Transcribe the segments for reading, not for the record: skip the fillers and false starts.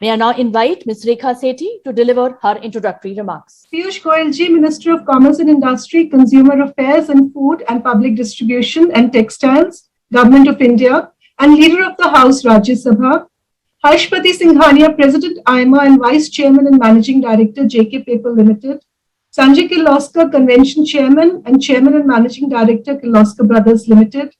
May I now invite Ms. Rekha Sethi to deliver her introductory remarks. Piyush Goyal ji, Minister of Commerce and Industry, Consumer Affairs and Food and Public Distribution and Textiles, Government of India, and Leader of the House, Rajya Sabha. Harshpati Singhania, President, IMA, and Vice Chairman and Managing Director, JK Paper Limited. Sanjay Kirloskar, Convention Chairman and Chairman and Managing Director, Kirloskar Brothers Limited.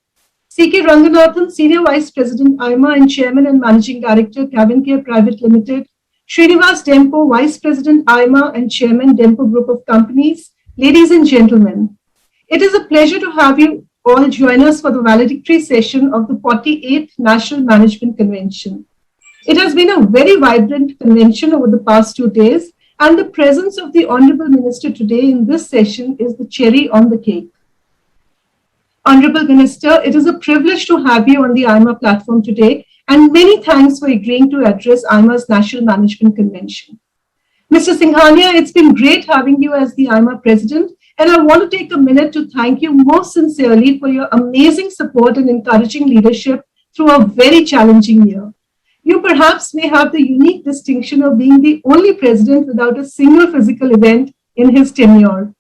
C.K. Ranganathan, Senior Vice President, IMA, and Chairman and Managing Director, Cavincare Private Limited. Srinivas Dempo, Vice President, IMA, and Chairman, Dempo Group of Companies. Ladies and gentlemen, it is a pleasure to have you all join us for the valedictory session of the 48th National Management Convention. It has been a very vibrant convention over the past 2 days, and the presence of the Honorable Minister today in this session is the cherry on the cake. Honorable Minister, it is a privilege to have you on the IMA platform today, and many thanks for agreeing to address IMA's National Management Convention. Mr. Singhania, it's been great having you as the IMA President, and I want to take a minute to thank you most sincerely for your amazing support and encouraging leadership through a very challenging year. You perhaps may have the unique distinction of being the only president without a single physical event in his tenure.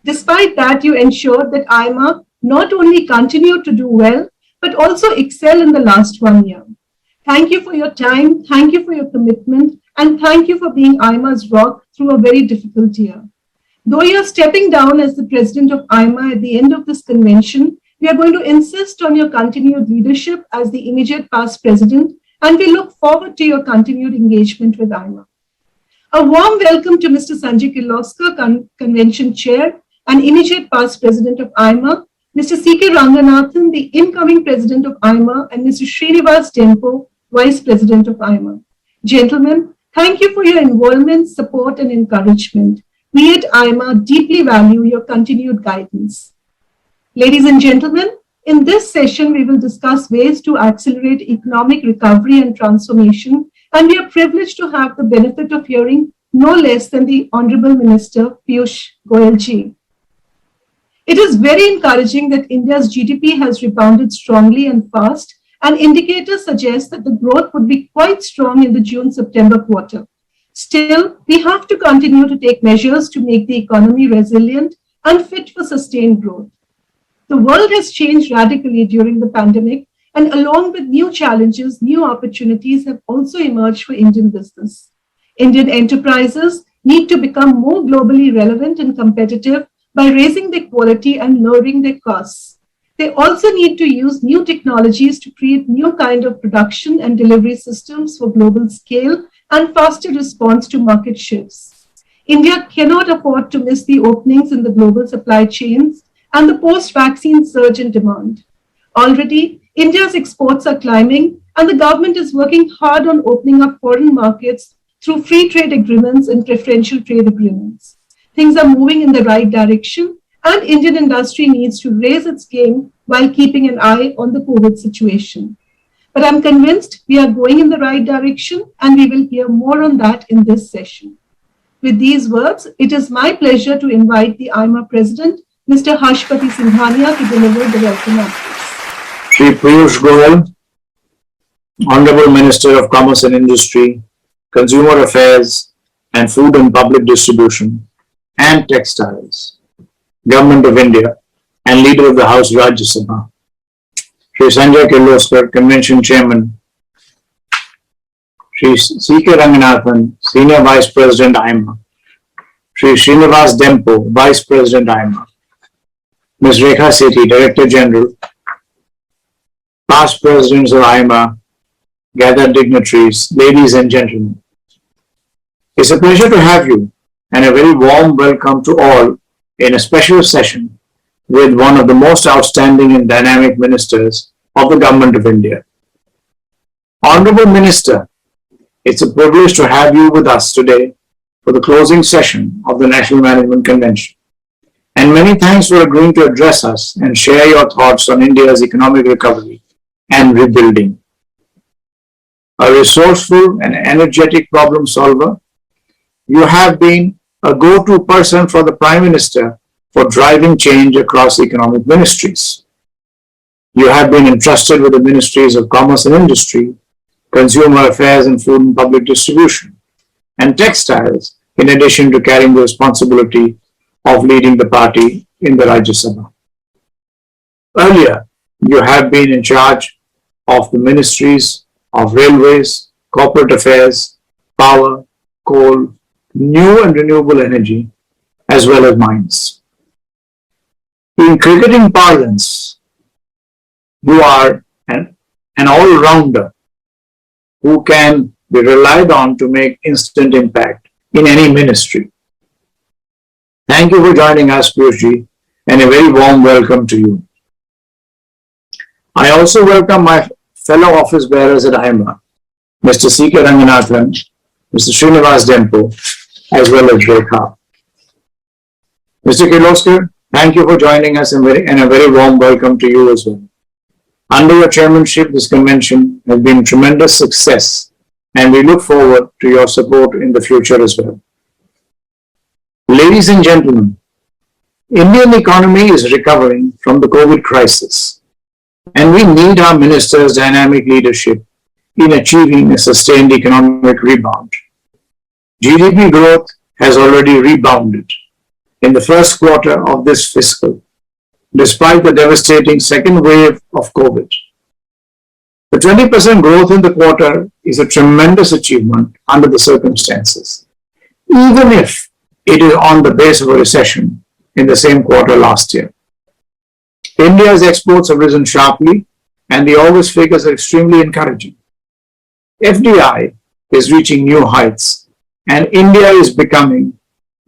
Despite that, you ensured that IMA not only continued to do well, but also excel in the last 1 year. Thank you for your time, thank you for your commitment, and thank you for being IMA's rock through a very difficult year. Though you are stepping down as the president of IMA at the end of this convention, we are going to insist on your continued leadership as the immediate past president, and we look forward to your continued engagement with IMA. A warm welcome to Mr. Sanjay Kirloskar, Convention Chair and immediate past president of IMA, Mr. C.K. Ranganathan, the incoming president of IMA, and Mr. Srinivas Dempo, vice president of IMA. Gentlemen, thank you for your involvement, support, and encouragement. We at IMA deeply value your continued guidance. Ladies and gentlemen, in this session, we will discuss ways to accelerate economic recovery and transformation, and we are privileged to have the benefit of hearing no less than the Honorable Minister, Piyush Goyal ji. It is very encouraging that India's GDP has rebounded strongly and fast, and indicators suggest that the growth would be quite strong in the June-September quarter. Still, we have to continue to take measures to make the economy resilient and fit for sustained growth. The world has changed radically during the pandemic, and along with new challenges, new opportunities have also emerged for Indian business. Indian enterprises need to become more globally relevant and competitive by raising their quality and lowering their costs. They also need to use new technologies to create new kind of production and delivery systems for global scale and faster response to market shifts. India cannot afford to miss the openings in the global supply chains and the post-vaccine surge in demand. Already, India's exports are climbing, and the government is working hard on opening up foreign markets through free trade agreements and preferential trade agreements. Things are moving in the right direction, and Indian industry needs to raise its game while keeping an eye on the COVID situation. But I'm convinced we are going in the right direction, and we will hear more on that in this session. With these words, it is my pleasure to invite the IMA President, Mr. Harshpati Singhania, to deliver the welcome address. Shri Piyush Goyal, Honorable Minister of Commerce and Industry, Consumer Affairs and Food and Public Distribution and Textiles, Government of India, and Leader of the House, Rajya Sabha. Shri Sanjay Kirloskar, Convention Chairman, Shri C.K. Ranganathan, Senior Vice President, IMA, Shri Srinivas Dempo, Vice President, IMA, Ms. Rekha Sethi, Director General, past presidents of IMA, gathered dignitaries, ladies and gentlemen. It's a pleasure to have you, and a very warm welcome to all in a special session with one of the most outstanding and dynamic ministers of the Government of India. Honorable Minister, it's a privilege to have you with us today for the closing session of the National Management Convention. And many thanks for agreeing to address us and share your thoughts on India's economic recovery and rebuilding. A resourceful and energetic problem solver, you have been a go-to person for the Prime Minister for driving change across economic ministries. You have been entrusted with the Ministries of Commerce and Industry, Consumer Affairs and Food and Public Distribution, and Textiles, in addition to carrying the responsibility of leading the party in the Rajya Sabha. Earlier, you have been in charge of the ministries of Railways, Corporate Affairs, Power, Coal, New and Renewable Energy, as well as Mines. In cricketing parlance, you are an all-rounder who can be relied on to make instant impact in any ministry. Thank you for joining us, Piyushji, and a very warm welcome to you. I also welcome my fellow office bearers at IMA, Mr. C.K. Ranganathan, Mr. Srinivas Dempo, as well as Rekha. Mr. Kirloskar, thank you for joining us and a very warm welcome to you as well. Under your chairmanship, this convention has been a tremendous success, and we look forward to your support in the future as well. Ladies and gentlemen, Indian economy is recovering from the COVID crisis, and we need our minister's dynamic leadership in achieving a sustained economic rebound. GDP growth has already rebounded in the first quarter of this fiscal, despite the devastating second wave of COVID. The 20% growth in the quarter is a tremendous achievement under the circumstances, even if it is on the base of a recession in the same quarter last year. India's exports have risen sharply, and the August figures are extremely encouraging. FDI is reaching new heights, and India is becoming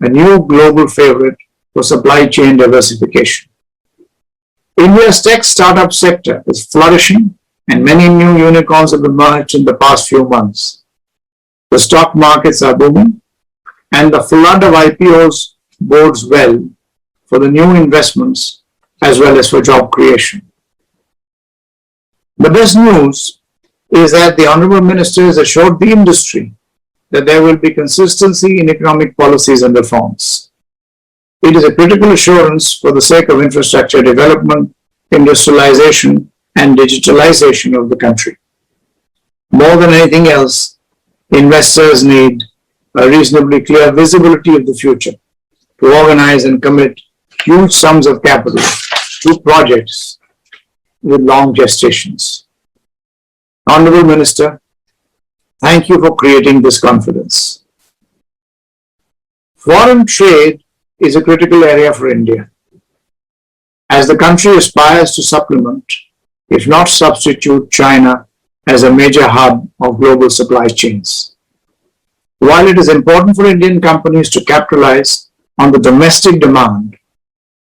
a new global favorite for supply chain diversification. India's tech startup sector is flourishing, and many new unicorns have emerged in the past few months. The stock markets are booming, and the flood of IPOs bodes well for the new investments as well as for job creation. The best news is that the Honorable Minister has assured the industry that there will be consistency in economic policies and reforms. It is a critical assurance for the sake of infrastructure development, industrialization, and digitalization of the country. More than anything else, investors need a reasonably clear visibility of the future to organize and commit huge sums of capital to projects with long gestations. Honorable Minister, thank you for creating this confidence. Foreign trade is a critical area for India, as the country aspires to supplement, if not substitute, China as a major hub of global supply chains. While it is important for Indian companies to capitalize on the domestic demand,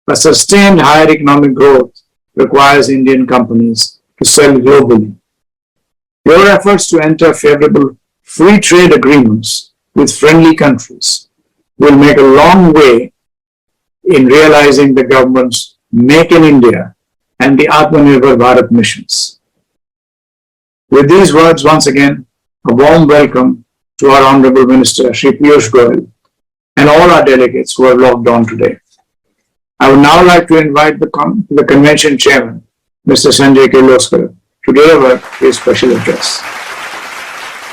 a sustained higher economic growth requires Indian companies to sell globally. Your efforts to enter favorable free trade agreements with friendly countries will make a long way in realizing the government's Make in India and the Atmanirbhar Bharat missions. With these words, once again, a warm welcome to our Honorable Minister, Shri Piyush Goyal, and all our delegates who have logged on today. I would now like to invite the convention chairman, Mr. Sanjay Kirloskar, to deliver his special address.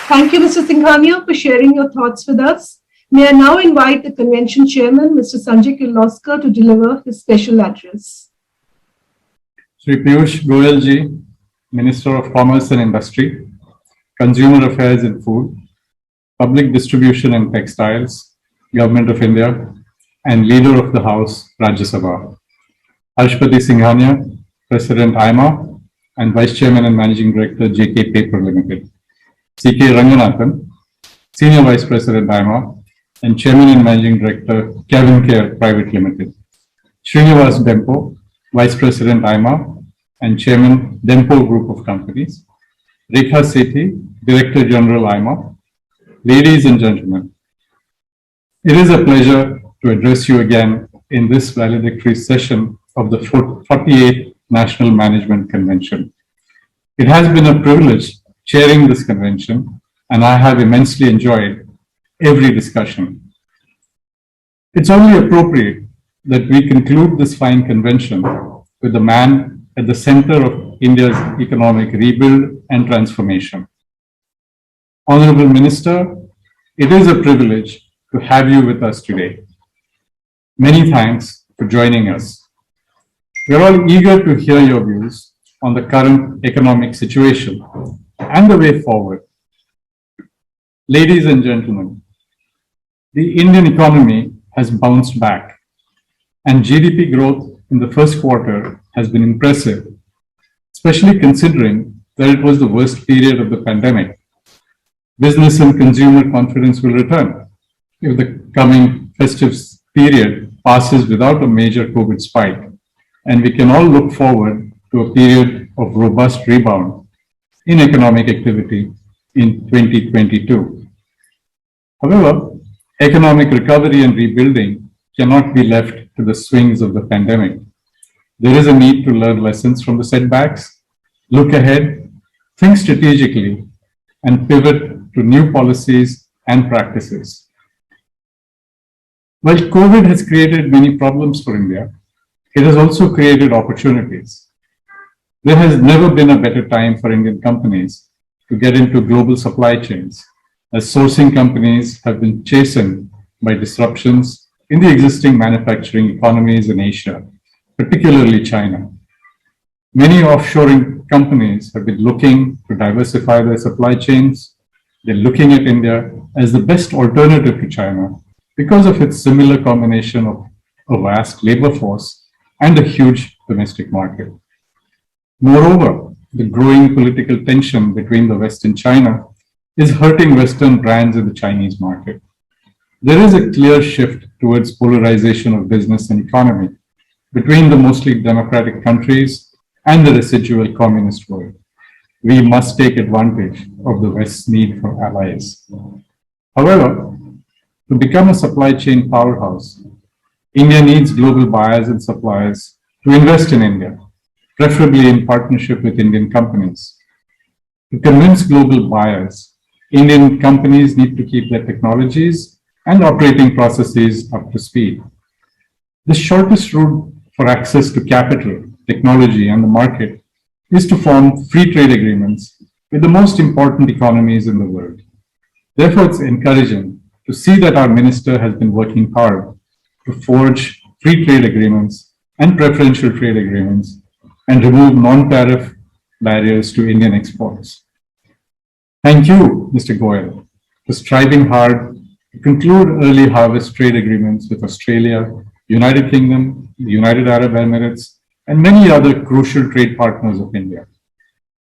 Thank you, Mr. Singhania, for sharing your thoughts with us. May I now invite the convention chairman, Mr. Sanjay Kirloskar, to deliver his special address. Shri Piyush Goyal ji, Minister of Commerce and Industry, Consumer Affairs and Food, Public Distribution and Textiles, Government of India, and Leader of the House, Rajya Sabha. Harshpati Singhania, President IMA, and Vice Chairman and Managing Director, JK Paper Limited. C.K. Ranganathan, Senior Vice President IMA, and Chairman and Managing Director, Kevin Care Private Limited. Srinivas Dempo, Vice President IMA, and Chairman Dempo Group of Companies. Rekha Sethi, Director General IMA. Ladies and gentlemen, it is a pleasure to address you again in this valedictory session of the 48th National Management Convention. It has been a privilege chairing this convention, and I have immensely enjoyed every discussion. It's only appropriate that we conclude this fine convention with the man at the center of India's economic rebuild and transformation. Honorable Minister, it is a privilege to have you with us today. Many thanks for joining us. We are all eager to hear your views on the current economic situation and the way forward. Ladies and gentlemen, the Indian economy has bounced back, and GDP growth in the first quarter has been impressive, especially considering that it was the worst period of the pandemic. Business and consumer confidence will return if the coming festive period passes without a major COVID spike, and we can all look forward to a period of robust rebound in economic activity in 2022. However, economic recovery and rebuilding cannot be left to the swings of the pandemic. There is a need to learn lessons from the setbacks, look ahead, think strategically, and pivot to new policies and practices. While COVID has created many problems for India, it has also created opportunities. There has never been a better time for Indian companies to get into global supply chains, as sourcing companies have been chastened by disruptions in the existing manufacturing economies in Asia, particularly China. Many offshoring companies have been looking to diversify their supply chains. They're looking at India as the best alternative to China because of its similar combination of a vast labor force and a huge domestic market. Moreover, the growing political tension between the West and China is hurting Western brands in the Chinese market. There is a clear shift towards polarization of business and economy between the mostly democratic countries and the residual communist world. We must take advantage of the West's need for allies. However, to become a supply chain powerhouse, India needs global buyers and suppliers to invest in India, preferably in partnership with Indian companies. To convince global buyers, Indian companies need to keep their technologies and operating processes up to speed. The shortest route for access to capital, technology, and the market is to form free trade agreements with the most important economies in the world. Therefore, it's encouraging to see that our minister has been working hard to forge free trade agreements and preferential trade agreements and remove non-tariff barriers to Indian exports. Thank you, Mr. Goyal, for striving hard to conclude early harvest trade agreements with Australia, United Kingdom, the United Arab Emirates, and many other crucial trade partners of India.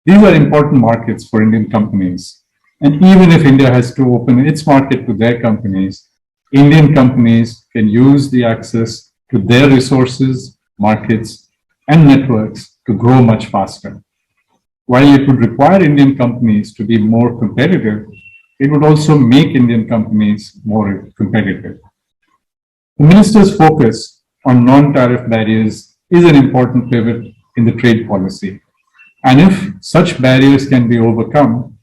These are important markets for Indian companies, and even if India has to open its market to their companies, Indian companies can use the access to their resources, markets, and networks to grow much faster. While it would require Indian companies to be more competitive, it would also make Indian companies more competitive. The minister's focus on non-tariff barriers is an important pivot in the trade policy. And if such barriers can be overcome,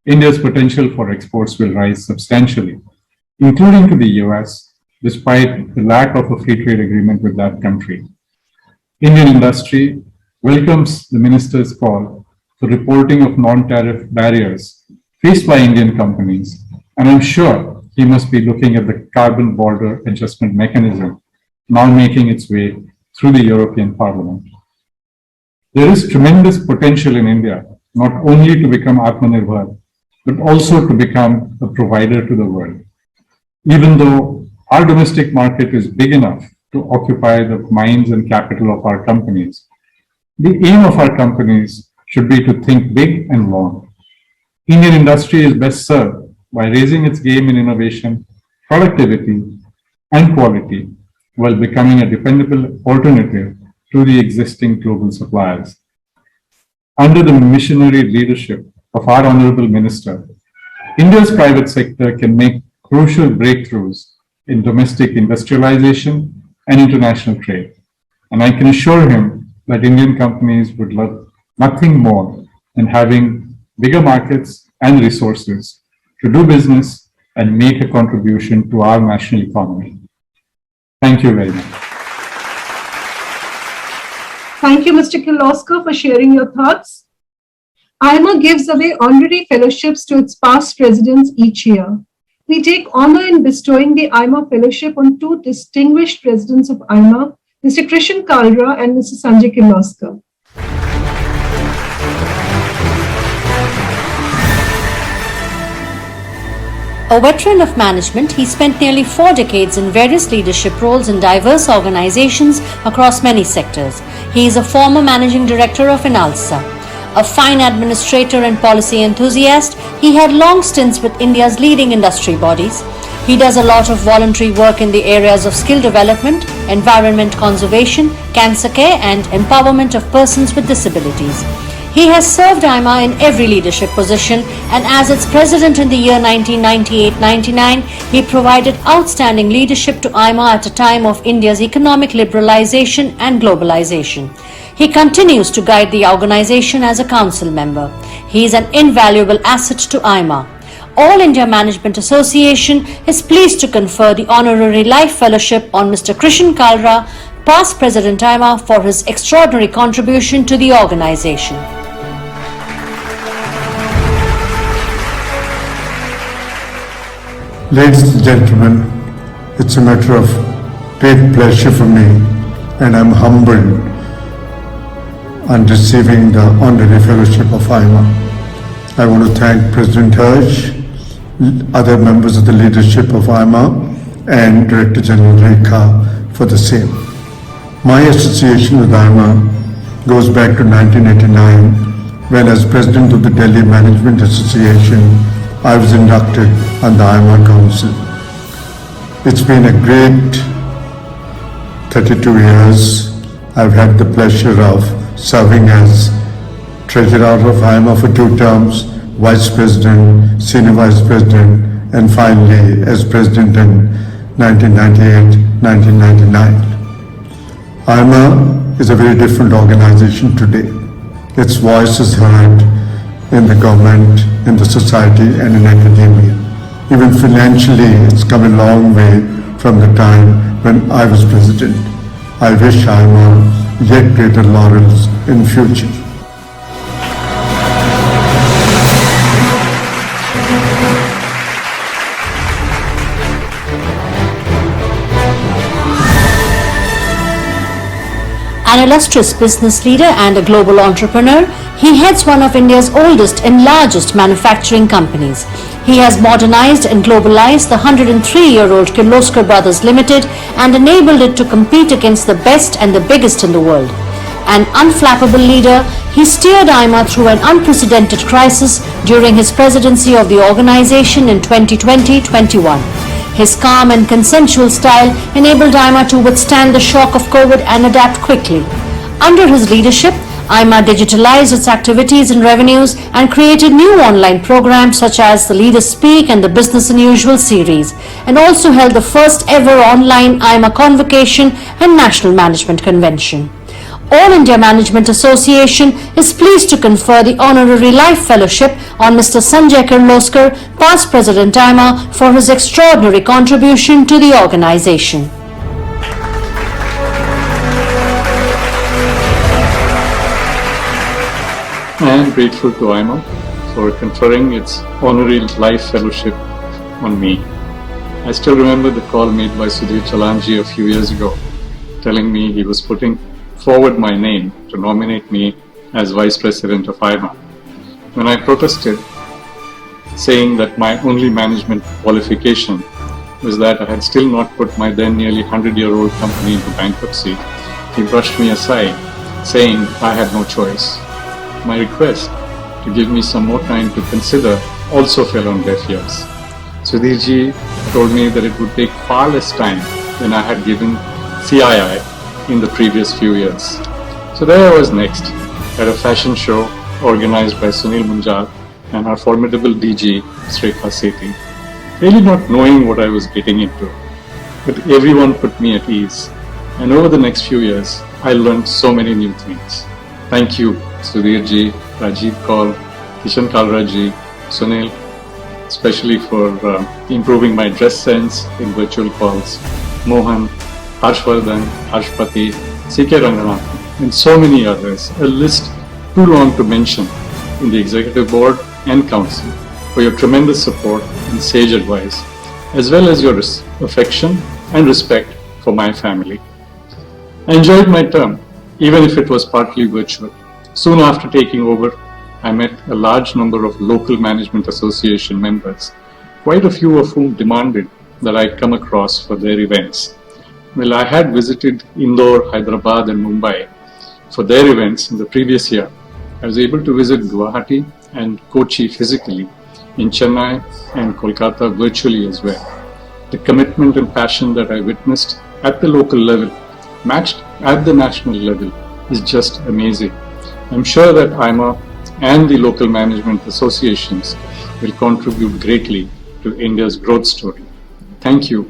India's potential for exports will rise substantially, including to the US, despite the lack of a free trade agreement with that country. Indian industry welcomes the minister's call for reporting of non-tariff barriers faced by Indian companies, and I'm sure he must be looking at the carbon border adjustment mechanism now making its way through the European Parliament. There is tremendous potential in India, not only to become Atmanirbhar, but also to become a provider to the world. Even though our domestic market is big enough to occupy the minds and capital of our companies, the aim of our companies should be to think big and long. Indian industry is best served by raising its game in innovation, productivity, and quality, while becoming a dependable alternative to the existing global suppliers. Under the missionary leadership of our Honorable Minister, India's private sector can make crucial breakthroughs in domestic industrialization and international trade. And I can assure him that Indian companies would love nothing more than having bigger markets and resources to do business and make a contribution to our national economy. Thank you very much. Thank you, Mr. Kirloskar, for sharing your thoughts. IMA gives away honorary fellowships to its past presidents each year. We take honor in bestowing the IMA Fellowship on two distinguished presidents of IMA, Mr. Krishan Kalra and Mr. Sanjay Kirloskar. A veteran of management, he spent nearly 4 decades in various leadership roles in diverse organizations across many sectors. He is a former managing director of Inalsa. A fine administrator and policy enthusiast, he had long stints with India's leading industry bodies. He does a lot of voluntary work in the areas of skill development, environment conservation, cancer care and empowerment of persons with disabilities. He has served IMA in every leadership position, and as its president in the year 1998-99, he provided outstanding leadership to IMA at a time of India's economic liberalization and globalization. He continues to guide the organization as a council member. He is an invaluable asset to IMA. All India Management Association is pleased to confer the Honorary Life Fellowship on Mr. Krishan Kalra, past President IMA, for his extraordinary contribution to the organization. Ladies and gentlemen, it's a matter of great pleasure for me, and I'm humbled on receiving the Honorary Fellowship of IMA. I want to thank President Hirsch, other members of the leadership of IMA, and Director General Rekha for the same. My association with IMA goes back to 1989, when as President of the Delhi Management Association, I was inducted on the IMA Council. It's been a great 32 years. I've had the pleasure of serving as Treasurer of IMA for 2 terms, Vice President, Senior Vice President, and finally as President in 1998-1999. IMA is a very different organization today. Its voice is heard in the government, in the society, and in academia. Even financially, it's come a long way from the time when I was president. I wish IMA yet greater laurels in future. An illustrious business leader and a global entrepreneur, he heads one of India's oldest and largest manufacturing companies. He has modernized and globalized the 103-year-old Kirloskar Brothers Limited and enabled it to compete against the best and the biggest in the world. An unflappable leader, he steered IMA through an unprecedented crisis during his presidency of the organization in 2020-21. His calm and consensual style enabled IMA to withstand the shock of COVID and adapt quickly. Under his leadership, IMA digitalized its activities and revenues and created new online programs such as the Leaders Speak and the Business Unusual series, and also held the first ever online IMA Convocation and National Management Convention. All India Management Association is pleased to confer the Honorary Life Fellowship on Mr. Sanjay Kirloskar, past President IMA, for his extraordinary contribution to the organization. I am grateful to IMA for conferring its Honorary Life Fellowship on me. I still remember the call made by Sudhir Chalanji a few years ago, telling me he was putting forward my name to nominate me as Vice President of IMA. When I protested, saying that my only management qualification was that I had still not put my then nearly 100-year-old company into bankruptcy, he brushed me aside, saying I had no choice. My request to give me some more time to consider also fell on deaf ears. Sudhirji told me that it would take far less time than I had given CII in the previous few years. So there I was next, at a fashion show organized by Sunil Munjal and our formidable DG, Srekha Sethi. Really not knowing what I was getting into, but everyone put me at ease. And over the next few years, I learned so many new things. Thank you, Sudhirji, Rajiv Kaul, Kishan Kalraji, Sunil, especially for improving my dress sense in virtual calls, Mohan, Harshvardhan, Harshpati, C.K. Ranganathan, and so many others. A list too long to mention. in the Executive Board and Council for your tremendous support and sage advice, as well as your affection and respect for my family. I enjoyed my term, even if it was partly virtual. Soon after taking over, I met a large number of local management association members, quite a few of whom demanded that I come across for their events. Well, I had visited Indore, Hyderabad and Mumbai for their events in the previous year. I was able to visit Guwahati and Kochi physically, in Chennai and Kolkata virtually as well. The commitment and passion that I witnessed at the local level, matched at the national level, is just amazing. I'm sure that IMA and the local management associations will contribute greatly to India's growth story. Thank you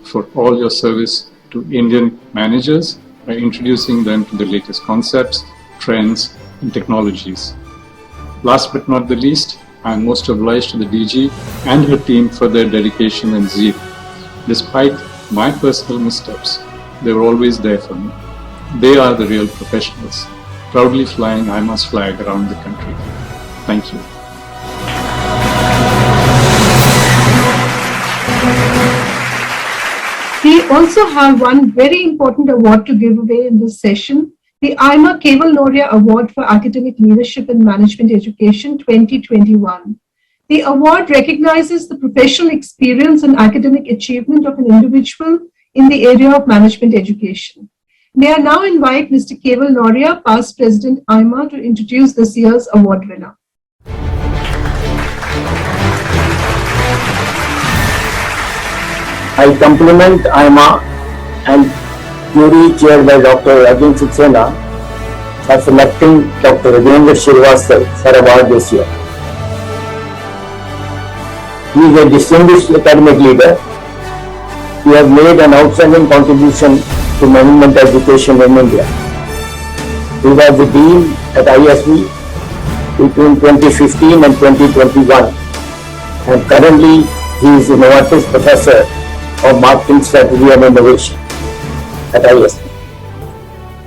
for all your service to Indian managers by introducing them to the latest concepts, trends, and technologies. Last but not the least, I am most obliged to the DG and her team for their dedication and zeal. Despite my personal missteps, they were always there for me. They are the real professionals, proudly flying IMA's flag around the country. Thank you. We also have one very important award to give away in this session, the IMA Keval Noria Award for Academic Leadership in Management Education 2021. The award recognizes the professional experience and academic achievement of an individual in the area of management education. May I now invite Mr. Keval Noria, past President IMA, to introduce this year's award winner. I compliment IMA and jury chaired by Dr. Arjun Saxena for selecting Dr. Rajendra Srivastava for award this year. He is a distinguished academic leader. He has made an outstanding contribution to management education in India. He was the Dean at ISB between 2015 and 2021, and currently he is the Novartis Professor of Marketing Strategy and Innovation at ISB.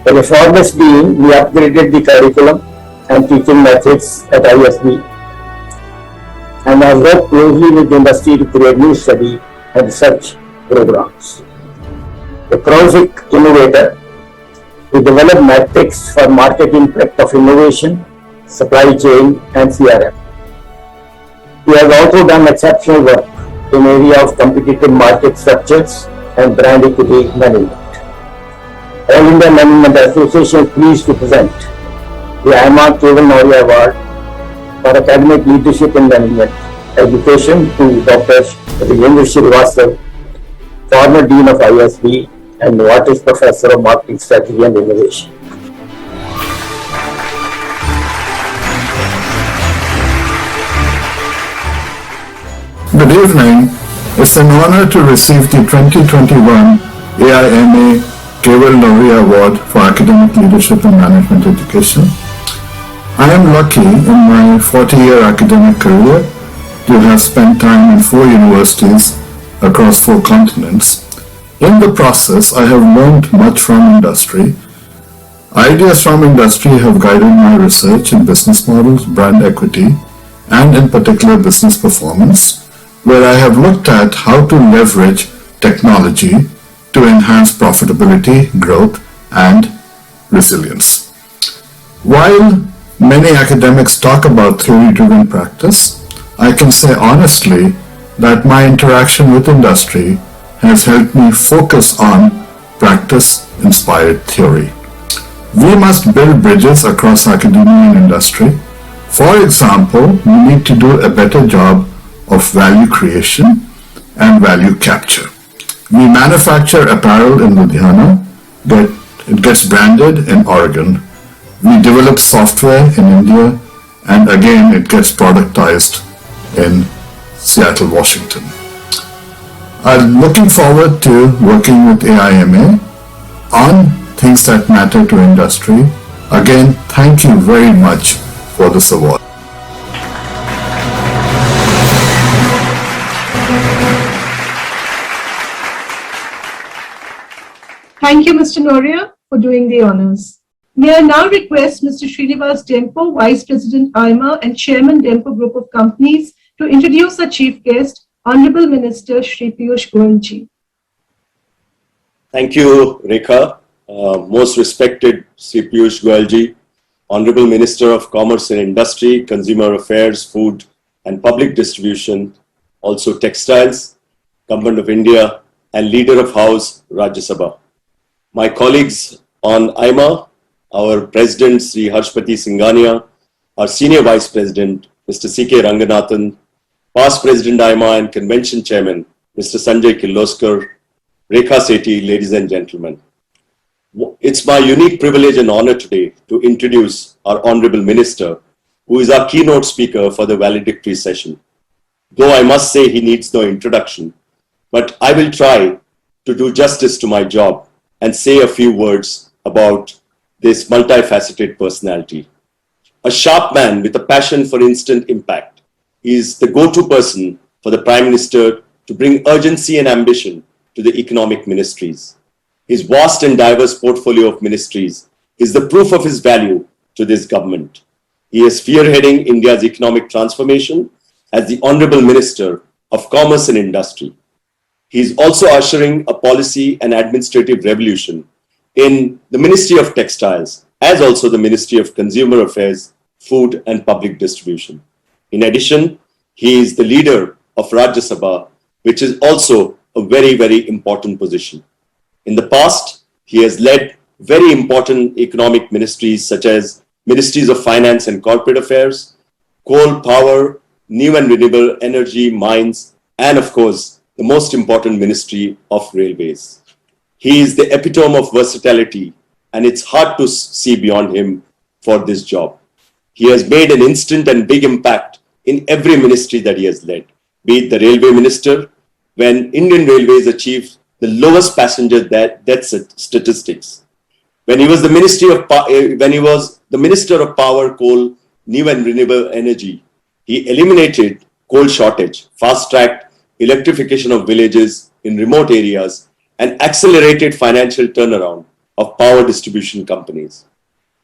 As a former Dean, we upgraded the curriculum and teaching methods at ISB and have worked closely with industry to create new study and research programs. A prolific innovator, he developed metrics for market impact of innovation, supply chain and CRM. He has also done exceptional work in area of competitive market structures and brand equity management. All India Management Association is pleased to present the IMA Keval Noria Award for Academic Leadership in Management Education to Dr. Rajendra Srivastava, former Dean of ISB and Novartis Professor of Marketing Strategy and Innovation. Good evening. It's an honor to receive the 2021 AIMA Keval Noria Award for Academic Leadership in Management Education. I am lucky in my 40-year academic career to have spent time in 4 universities across 4 continents. In the process, I have learned much from industry. Ideas from industry have guided my research in business models, brand equity, and in particular business performance, where I have looked at how to leverage technology to enhance profitability, growth, and resilience. While many academics talk about theory-driven practice, I can say honestly that my interaction with industry has helped me focus on practice-inspired theory. We must build bridges across academia and industry. For example, we need to do a better job of value creation and value capture. We manufacture apparel in Ludhiana, it gets branded in Oregon. We develop software in India, and again it gets productized in Seattle, Washington. I'm looking forward to working with AIMA on things that matter to industry. Again, thank you very much for this award. Thank you, Mr. Noria, for doing the honors. May I now request Mr. Srinivas Dempo, Vice President IMA and Chairman Dempo Group of Companies, to introduce our chief guest, Honorable Minister Shri Piyush Goyal ji. Thank you, Rekha. Most respected Shri Piyush Goyal ji, Honorable Minister of Commerce and Industry, Consumer Affairs, Food and Public Distribution, also Textiles, Government of India, and Leader of House, Rajya Sabha. My colleagues on IMA, our President, Sri Harshpati Singhania, our Senior Vice President, Mr. C.K. Ranganathan, past President IMA and Convention Chairman, Mr. Sanjay Kirloskar, Rekha Sethi, ladies and gentlemen. It's my unique privilege and honor today to introduce our Honorable Minister, who is our keynote speaker for the valedictory session. Though I must say he needs no introduction, but I will try to do justice to my job and say a few words about this multifaceted personality. A sharp man with a passion for instant impact, he is the go-to person for the Prime Minister to bring urgency and ambition to the economic ministries. His vast and diverse portfolio of ministries is the proof of his value to this government. He is spearheading India's economic transformation as the Honorable Minister of Commerce and Industry. He is also ushering a policy and administrative revolution in the Ministry of Textiles, as also the Ministry of Consumer Affairs, Food and Public Distribution. In addition, he is the leader of Rajya Sabha, which is also a very, very important position. In the past, he has led very important economic ministries such as Ministries of Finance and Corporate Affairs, Coal, Power, New and Renewable Energy, Mines, and of course, the most important Ministry of Railways. He is the epitome of versatility, and it's hard to see beyond him for this job. He has made an instant and big impact in every ministry that he has led, be it the Railway Minister, when Indian Railways achieved the lowest passenger death statistics. When he was the Minister of Power, Coal, New and Renewable Energy, he eliminated coal shortage, fast-tracked electrification of villages in remote areas, and accelerated financial turnaround of power distribution companies.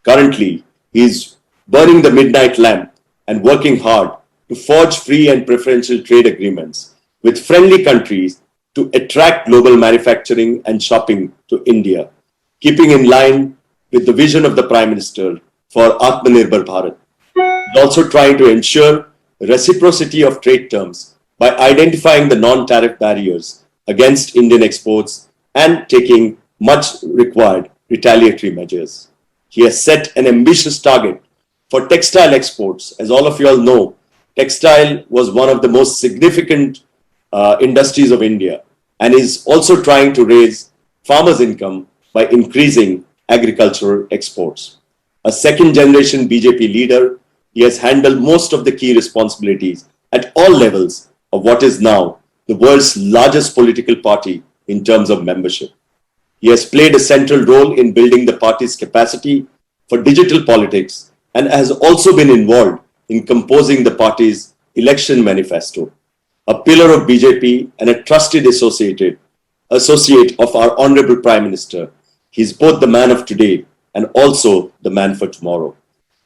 Currently, he is burning the midnight lamp and working hard to forge free and preferential trade agreements with friendly countries to attract global manufacturing and shopping to India, keeping in line with the vision of the Prime Minister for Atmanirbhar Bharat. He is also trying to ensure reciprocity of trade terms by identifying the non-tariff barriers against Indian exports and taking much required retaliatory measures. He has set an ambitious target for textile exports. As all of you all know, textile was one of the most significant industries of India, and is also trying to raise farmers' income by increasing agricultural exports. A second-generation BJP leader, he has handled most of the key responsibilities at all levels of what is now the world's largest political party in terms of membership. He has played a central role in building the party's capacity for digital politics and has also been involved in composing the party's election manifesto. A pillar of BJP and a trusted associate of our Honorable Prime Minister, he is both the man of today and also the man for tomorrow.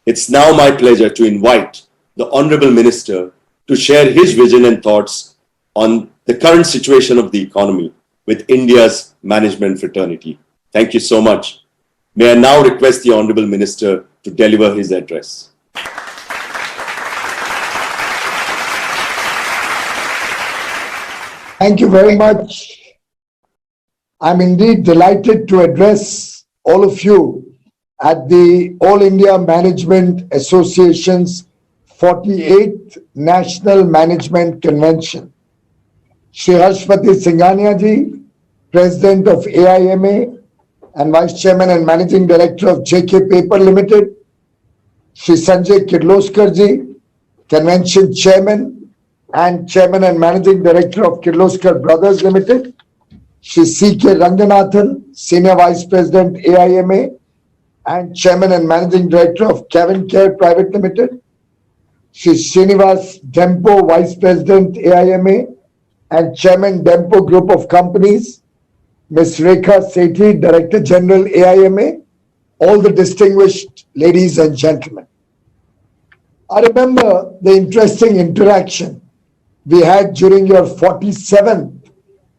It's now my pleasure to invite the Honorable Minister to share his vision and thoughts on the current situation of the economy with India's management fraternity. Thank you so much. May I now request the Honorable Minister to deliver his address. Thank you very much. I'm indeed delighted to address all of you at the All India Management Association's 48th National Management Convention. Shri Harshpati Singhania ji, President of AIMA and Vice Chairman and Managing Director of JK Paper Limited, Shri Sanjay Kirloskar ji, Convention Chairman and Chairman and Managing Director of Kirloskar Brothers Limited, Shri C.K. Ranganathan, Senior Vice President AIMA and Chairman and Managing Director of Kevin Care Private Limited, Shri Srinivas Dempo, Vice President AIMA and Chairman Dempo Group of Companies, Ms. Rekha Sethi, Director General AIMA, all the distinguished ladies and gentlemen. I remember the interesting interaction we had during your 47th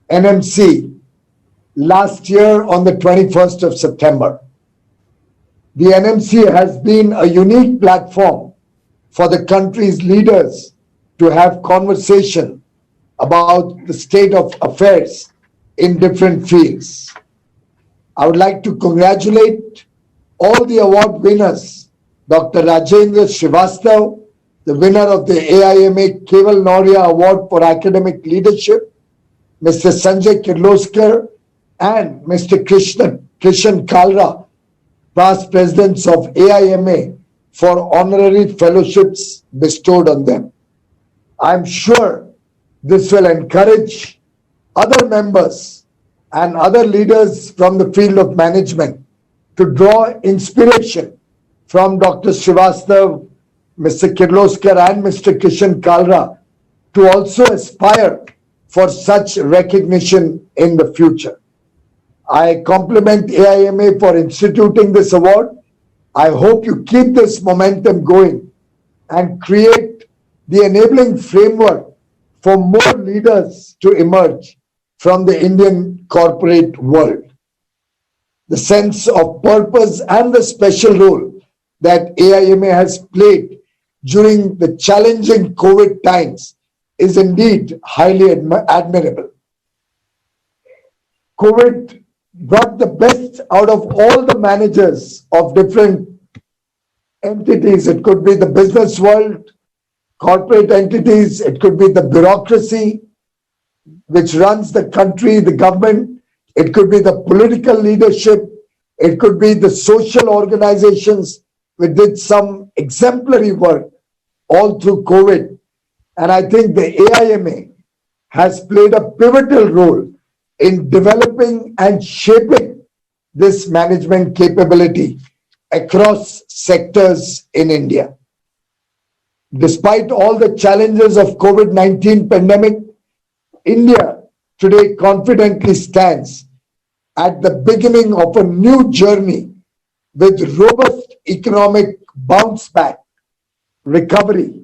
NMC last year on the 21st of September. The NMC has been a unique platform for the country's leaders to have conversation about the state of affairs in different fields. I would like to congratulate all the award winners, Dr. Rajendra Srivastav, the winner of the AIMA Keval Noria Award for Academic Leadership, Mr. Sanjay Kirloskar, and Mr. Krishan Kalra, past presidents of AIMA, for honorary fellowships bestowed on them. I'm sure this will encourage other members and other leaders from the field of management to draw inspiration from Dr. Srivastav, Mr. Kirloskar, and Mr. Krishan Kalra to also aspire for such recognition in the future. I compliment AIMA for instituting this award. I hope you keep this momentum going and create the enabling framework for more leaders to emerge from the Indian corporate world. The sense of purpose and the special role that AIMA has played during the challenging COVID times is indeed highly admirable. COVID brought the best out of all the managers of different entities. It could be the business world, corporate entities, it could be the bureaucracy which runs the country, the government, it could be the political leadership, it could be the social organizations which did some exemplary work all through COVID. And I think the AIMA has played a pivotal role in developing and shaping this management capability across sectors in India. Despite all the challenges of COVID-19 pandemic, India today confidently stands at the beginning of a new journey with robust economic bounce back, recovery,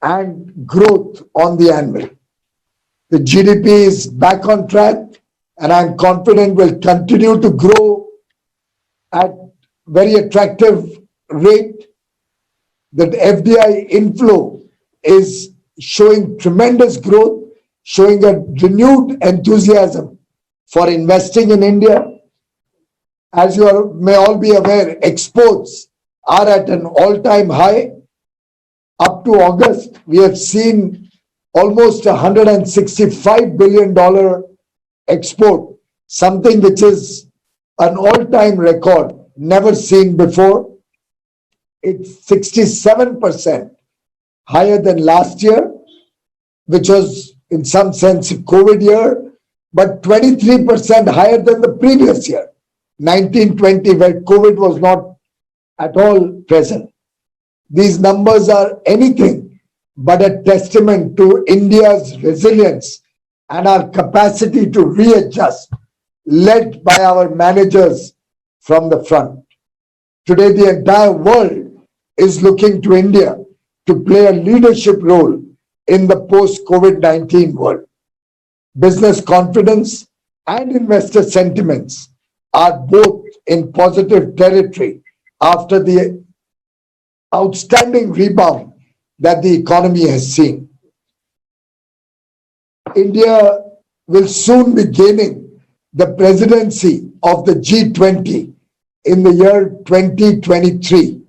and growth on the anvil. The GDP is back on track, and I'm confident will continue to grow at very attractive rate. The FDI inflow is showing tremendous growth, showing a renewed enthusiasm for investing in India. As you may all be aware, exports are at an all-time high. Up to August, we have seen almost $165 billion export, something which is an all-time record, never seen before. It's 67% higher than last year, which was in some sense a COVID year, but 23% higher than the previous year, 1920, where COVID was not at all present. These numbers are anything but a testament to India's resilience and our capacity to readjust, led by our managers from the front. Today, the entire world is looking to India to play a leadership role in the post-COVID-19 world. Business confidence and investor sentiments are both in positive territory after the outstanding rebound that the economy has seen. India will soon be gaining the presidency of the G20 in the year 2023,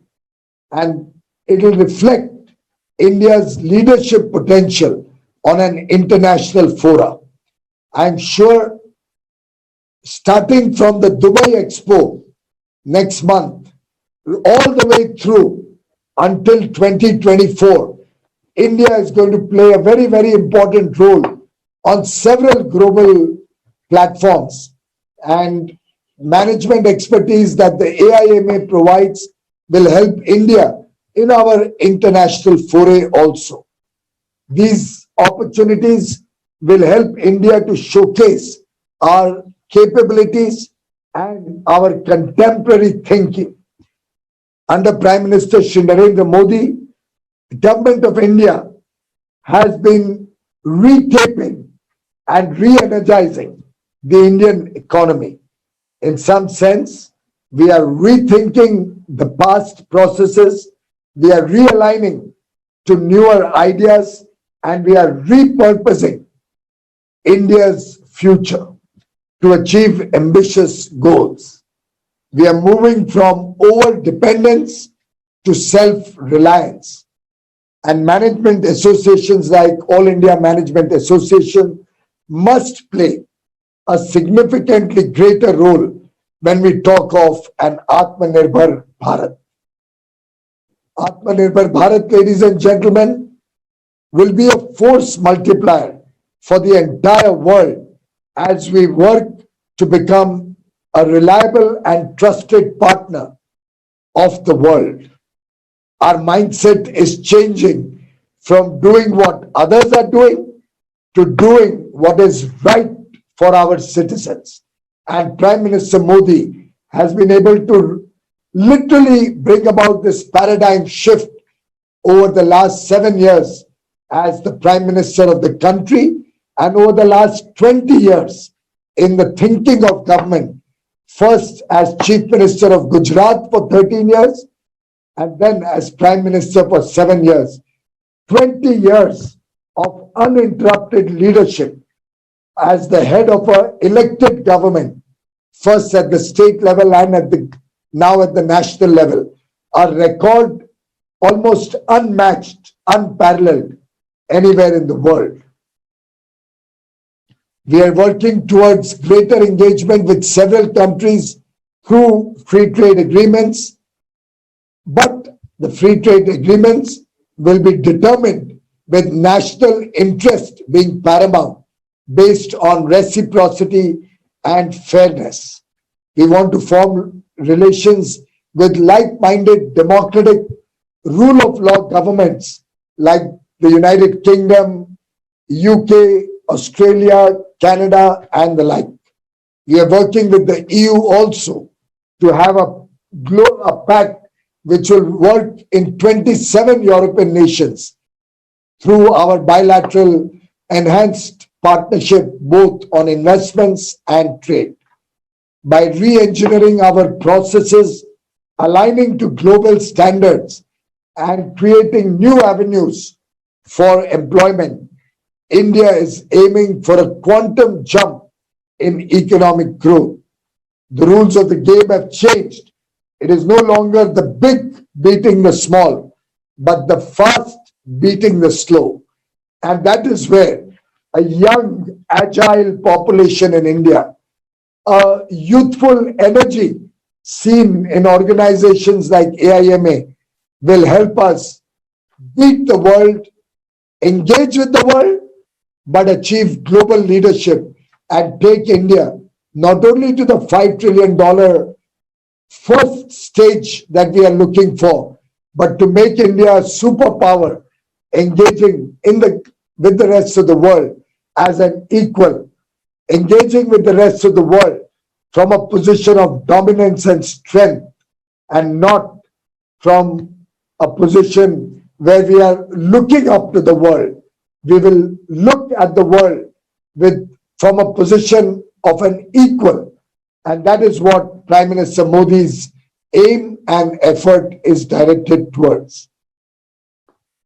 and it will reflect India's leadership potential on an international fora. I'm sure starting from the Dubai Expo next month, all the way through until 2024, India is going to play a very, very important role on several global platforms, and management expertise that the AIMA provides will help India in our international foray also. These opportunities will help India to showcase our capabilities and our contemporary thinking. Under Prime Minister Shri Narendra Modi, the Government of India has been retaping and re-energizing the Indian economy. In some sense, we are rethinking the past processes, we are realigning to newer ideas, and we are repurposing India's future to achieve ambitious goals. We are moving from over-dependence to self-reliance. And management associations like All India Management Association must play a significantly greater role when we talk of an Atmanirbhar Bharat. Atmanirbhar Bharat, ladies and gentlemen, will be a force multiplier for the entire world as we work to become a reliable and trusted partner of the world. Our mindset is changing from doing what others are doing to doing what is right for our citizens. And Prime Minister Modi has been able to literally bring about this paradigm shift over the last 7 years as the Prime Minister of the country, and over the last 20 years in the thinking of government, first as Chief Minister of Gujarat for 13 years, and then as Prime Minister for 7 years. 20 years of uninterrupted leadership as the head of an elected government, first at the state level and now at the national level. A record almost unmatched, unparalleled anywhere in the world. We are working towards greater engagement with several countries through free trade agreements, but the free trade agreements will be determined with national interest being paramount, based on reciprocity and fairness. We want to form relations with like-minded democratic rule of law governments like the United Kingdom, UK, Australia, Canada, and the like. We are working with the EU also to have a pact which will work in 27 European nations through our bilateral enhanced partnership both on investments and trade. By re-engineering our processes, aligning to global standards, and creating new avenues for employment, India is aiming for a quantum jump in economic growth. The rules of the game have changed. It is no longer the big beating the small, but the fast beating the slow. And that is where a young, agile population in India, a youthful energy seen in organizations like AIMA will help us beat the world, engage with the world, but achieve global leadership and take India not only to the $5 trillion first stage that we are looking for, but to make India a superpower, engaging with the rest of the world as an equal, engaging with the rest of the world from a position of dominance and strength, and not from a position where we are looking up to the world. We will look at the world from a position of an equal, and that is what Prime Minister Modi's aim and effort is directed towards.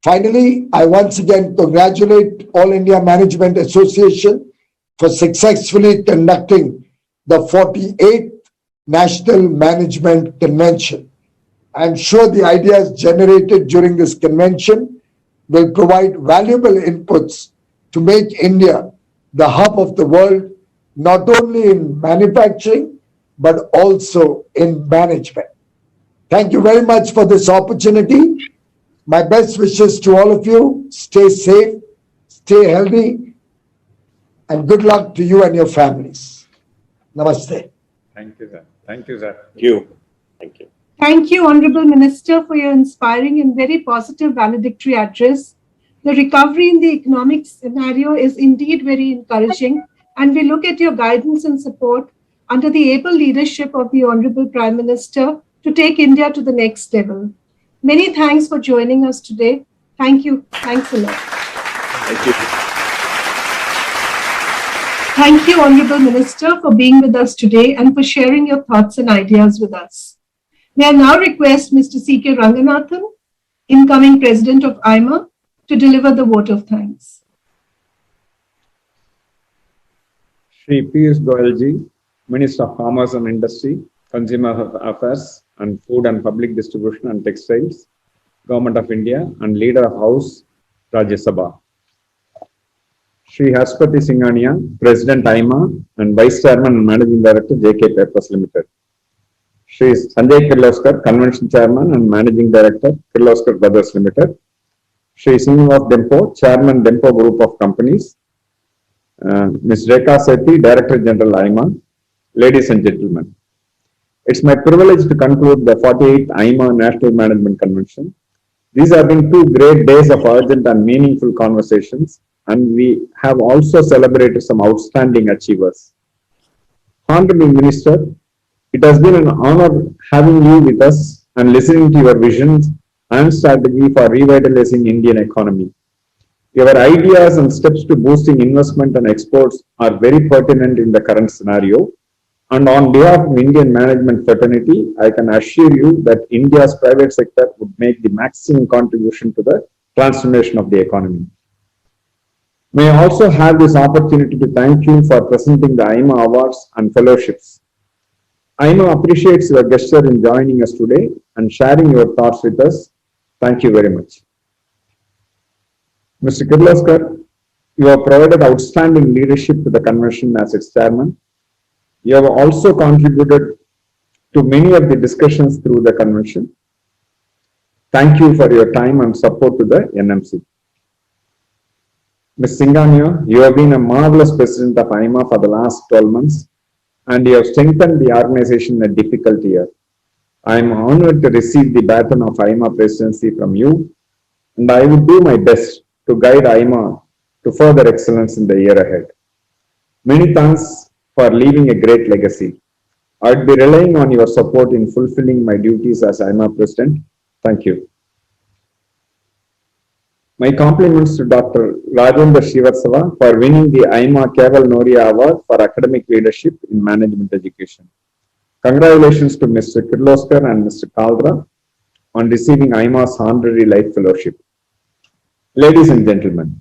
Finally, I once again congratulate All India Management Association for successfully conducting the 48th National Management Convention. I am sure the ideas generated during this convention will provide valuable inputs to make India the hub of the world, not only in manufacturing, but also in management. Thank you very much for this opportunity. My best wishes to all of you. Stay safe, stay healthy, and good luck to you and your families. Namaste. Thank you, sir. Thank you, sir. Thank you. Thank you. Thank you, Honorable Minister, for your inspiring and very positive valedictory address. The recovery in the economic scenario is indeed very encouraging, and we look at your guidance and support under the able leadership of the Honorable Prime Minister to take India to the next level. Many thanks for joining us today. Thank you. Thanks a lot. Thank you. Thank you, Honorable Minister, for being with us today and for sharing your thoughts and ideas with us. May I now request Mr. C.K. Ranganathan, incoming President of IMA, to deliver the vote of thanks. Shri Piyush Goyal ji, Minister of Commerce and Industry, Consumer Affairs and Food and Public Distribution and Textiles, Government of India and Leader of House, Rajya Sabha. Shri Harshpati Singhania, President IMA and Vice Chairman and Managing Director, JK Papers Limited. Shri Sanjay Kirloskar, Convention Chairman and Managing Director, Kirloskar Brothers Limited. Shri Srinivas Dempo, Chairman Dempo Group of Companies. Ms. Rekha Sethi, Director General IMA. Ladies and gentlemen, it's my privilege to conclude the 48th IMA National Management Convention. These have been 2 great days of urgent and meaningful conversations, and we have also celebrated some outstanding achievers. Honorable Minister, it has been an honor having you with us and listening to your visions and strategy for revitalizing Indian economy. Your ideas and steps to boosting investment and exports are very pertinent in the current scenario. And on behalf of Indian management fraternity, I can assure you that India's private sector would make the maximum contribution to the transformation of the economy. May I also have this opportunity to thank you for presenting the IMA Awards and Fellowships. IMA appreciates your gesture in joining us today and sharing your thoughts with us. Thank you very much. Mr. Kirloskar, you have provided outstanding leadership to the convention as its chairman. You have also contributed to many of the discussions through the convention. Thank you for your time and support to the NMC. Ms. Singhania, you have been a marvelous president of IMA for the last 12 months, and you have strengthened the organization in a difficult year. I am honored to receive the baton of IMA presidency from you, and I will do my best to guide IMA to further excellence in the year ahead. Many thanks for leaving a great legacy. I would be relying on your support in fulfilling my duties as IMA President. Thank you. My compliments to Dr. Rajendra Srivatsava for winning the IMA Keval Noria Award for Academic Leadership in Management Education. Congratulations to Mr. Kirloskar and Mr. Kaldra on receiving IMA's Honorary Life Fellowship. Ladies and gentlemen,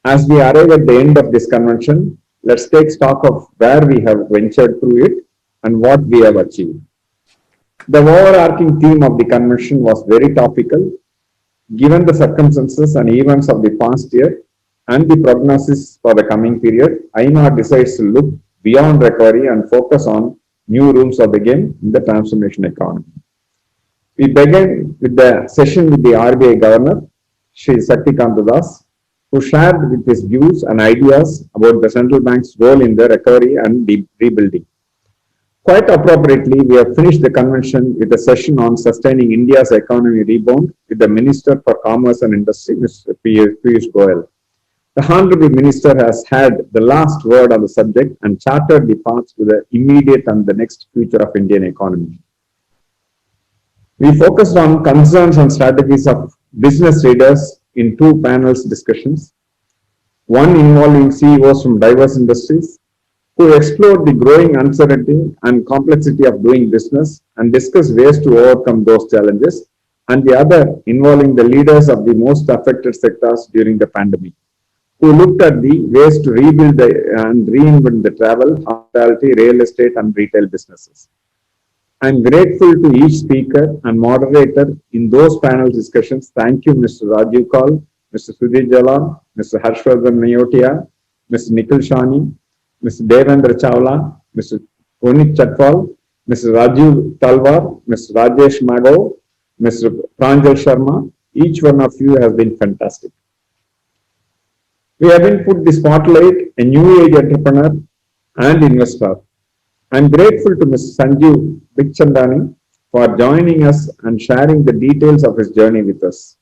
as we arrive at the end of this convention, let's take stock of where we have ventured through it and what we have achieved. The overarching theme of the convention was very topical. Given the circumstances and events of the past year and the prognosis for the coming period, IMA decides to look beyond recovery and focus on new rules of the game in the transformation economy. We began with the session with the RBI Governor, Shri Shaktikanta Das, who shared with his views and ideas about the central bank's role in the recovery and rebuilding. Quite appropriately, we have finished the convention with a session on sustaining India's economy rebound with the Minister for Commerce and Industry, Mr. Piyush Goyal. The Honorable Minister has had the last word on the subject and charted the path to the immediate and the next future of Indian economy. We focused on concerns and strategies of business leaders in 2 panels discussions, one involving CEOs from diverse industries, who explored the growing uncertainty and complexity of doing business and discussed ways to overcome those challenges, and the other involving the leaders of the most affected sectors during the pandemic, who looked at the ways to rebuild and reinvent the travel, hospitality, real estate, and retail businesses. I am grateful to each speaker and moderator in those panel discussions. Thank you, Mr. Rajiv Kaul, Mr. Sudhir Jalan, Mr. Harshvardhan Nayotia, Mr. Nikhil Shani, Mr. Devendra Chawla, Mr. Punit Chatwal, Mr. Rajiv Talwar, Mr. Rajesh Magao, Mr. Pranjal Sharma. Each one of you has been fantastic. We have been put the spotlight a new age entrepreneur and investor. I am grateful to Mr. Sanjeev Bikhchandani for joining us and sharing the details of his journey with us.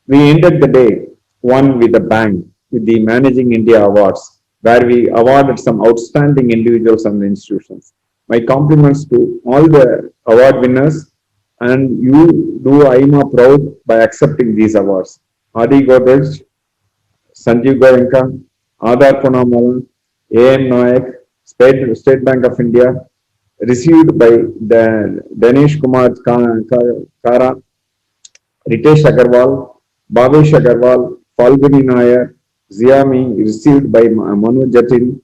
We ended the day one with a bang with the Managing India Awards, where we awarded some outstanding individuals and institutions. My compliments to all the award winners, and you do IMA proud by accepting these awards. Adi Godrej, Sanjeev Goenka, Adar Ponamala, A.M. Nayak, State Bank of India, received by Dinesh Kumar Kara, Ritesh Agarwal, Bhavesh Agarwal, Falguni Nair, Ziami, received by Manu Jatin,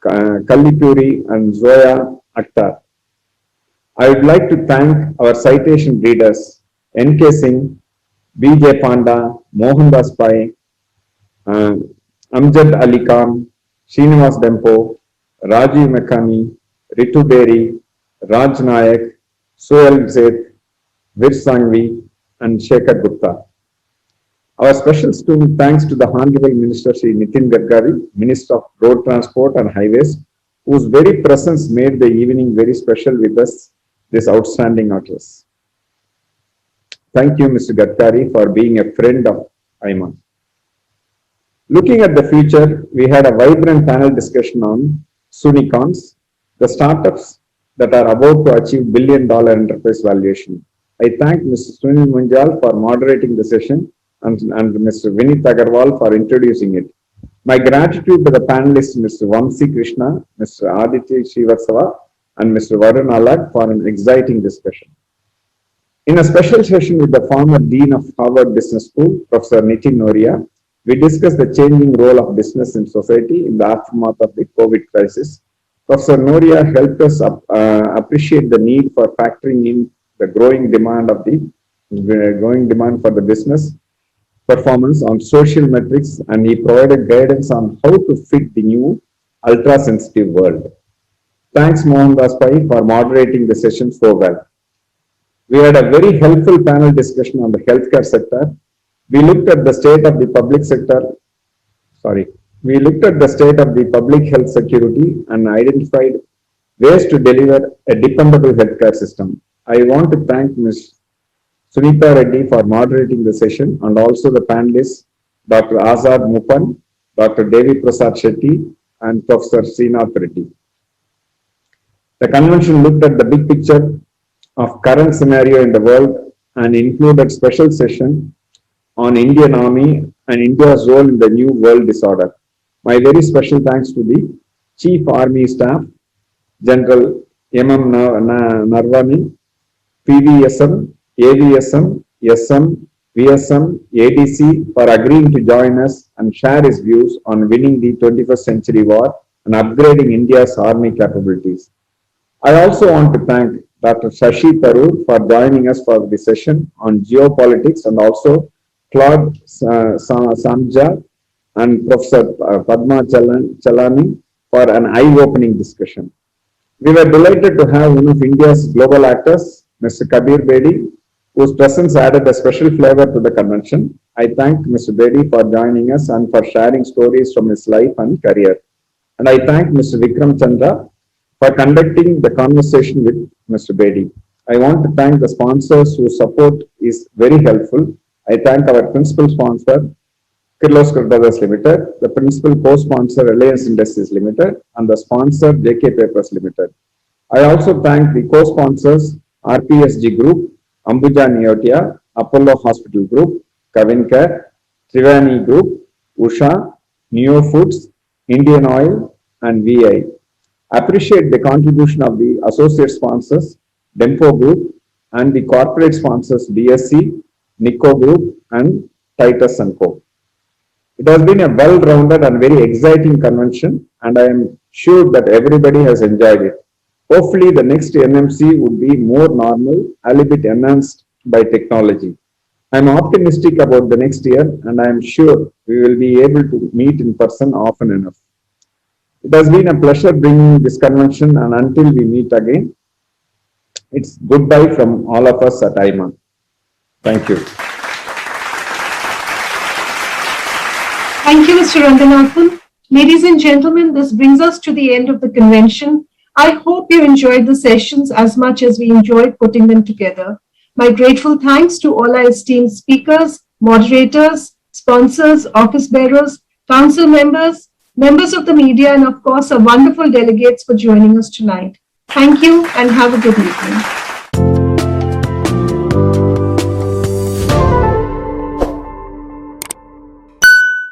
Kallipuri, and Zoya Akhtar. I would like to thank our citation readers, N.K. Singh, B.J. Panda, Mohandas Pai, Amjad Ali Khan, Srinivas Dempo, Rajiv Mekhani, Ritu Beri, Raj Nayak, Soel Seth, Vir Sangvi, and Shekhar Gupta. Our special thanks to the Honorable Minister Shri Nitin Gadkari, Minister of Road Transport and Highways, whose very presence made the evening very special with us, this outstanding address. Thank you, Mr. Gadkari, for being a friend of IMA. Looking at the future, we had a vibrant panel discussion on Sunicorns, the startups that are about to achieve billion-dollar enterprise valuation. I thank Mr. Sunil Munjal for moderating the session and Mr. Vinit Agarwal for introducing it. My gratitude to the panelists, Mr. Vamsi Krishna, Mr. Aditya Srivatsava, and Mr. Varun Alag for an exciting discussion. In a special session with the former Dean of Harvard Business School, Professor Nitin Noria, we discussed the changing role of business in society in the aftermath of the COVID crisis. Professor Noria helped us appreciate the need for factoring in the growing demand for the business performance on social metrics, and he provided guidance on how to fit the new ultra-sensitive world. Thanks Mohandas Pai for moderating the session so well. We had a very helpful panel discussion on the healthcare sector. We looked at the state of the public public health security and identified ways to deliver a dependable healthcare system. I want to thank Ms. Sunita Reddy for moderating the session, and also the panelists, Dr. Azad Mupan, Dr. Devi Prasad Shetty, and Professor Srinath Reddy. The convention looked at the big picture of current scenario in the world and included special session on Indian Army and India's role in the new world disorder. My very special thanks to the Chief Army Staff, General M.M. Narvani, PVSM, AVSM, SM, VSM, ADC for agreeing to join us and share his views on winning the 21st century war and upgrading India's army capabilities. I also want to thank Dr. Shashi Tharoor for joining us for the session on geopolitics, and also Claude Samja and Professor Padma Chalani for an eye-opening discussion. We were delighted to have one of India's global actors, Mr. Kabir Bedi, whose presence added a special flavor to the convention. I thank Mr. Bedi for joining us and for sharing stories from his life and career. And I thank Mr. Vikram Chandra for conducting the conversation with Mr. Bedi. I want to thank the sponsors whose support is very helpful. I thank our principal sponsor, Kirloskar Brothers Limited, the principal co-sponsor, Reliance Industries Limited, and the sponsor, JK Papers Limited. I also thank the co-sponsors, RPSG Group, Ambuja Neotia, Apollo Hospital Group, Kavincare, Triveni Group, Usha, Neo Foods, Indian Oil, and VI. Appreciate the contribution of the associate sponsors, Dempo Group, and the corporate sponsors, DSC, Nico Group, and Titus & Co. It has been a well-rounded and very exciting convention, and I am sure that everybody has enjoyed it. Hopefully, the next NMC would be more normal, a little bit enhanced by technology. I am optimistic about the next year, and I am sure we will be able to meet in person often enough. It has been a pleasure bringing this convention, and until we meet again, it's goodbye from all of us at IMA. Thank you. Thank you, Mr. Ranganathan. Ladies and gentlemen, this brings us to the end of the convention. I hope you enjoyed the sessions as much as we enjoyed putting them together. My grateful thanks to all our esteemed speakers, moderators, sponsors, office bearers, council members, members of the media, and of course, our wonderful delegates for joining us tonight. Thank you and have a good evening.